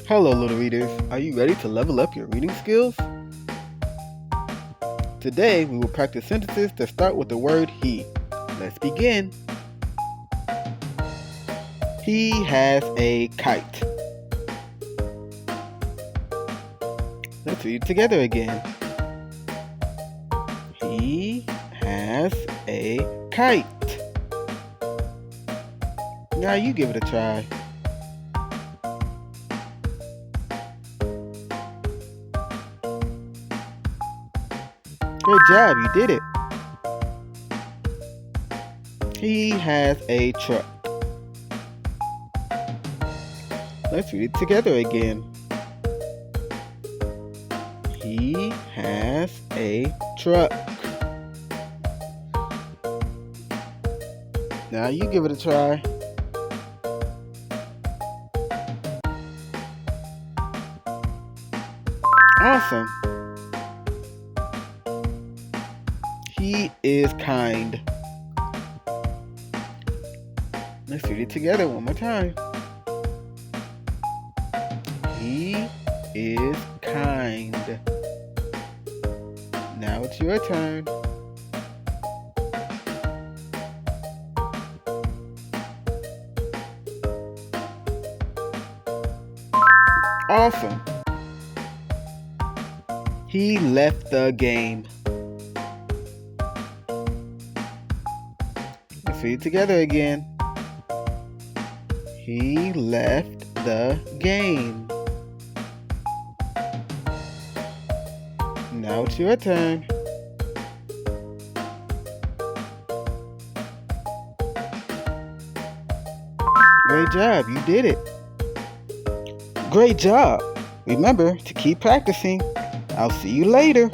Hello, little readers. Are you ready to level up your reading skills? Today, we will practice sentences that start with the word he. Let's begin. He has a kite. Let's read it together again. He has a kite. Now you give it a try. Good job, you did it. He has a truck. Let's read it together again. He has a truck. Now you give it a try. Awesome. He is kind. Let's read it together one more time. He is kind. Now it's your turn. Awesome. He left the game. Let's read it together again. He left the game. Now it's your turn. Great job, you did it. Great job. Remember to keep practicing. I'll see you later.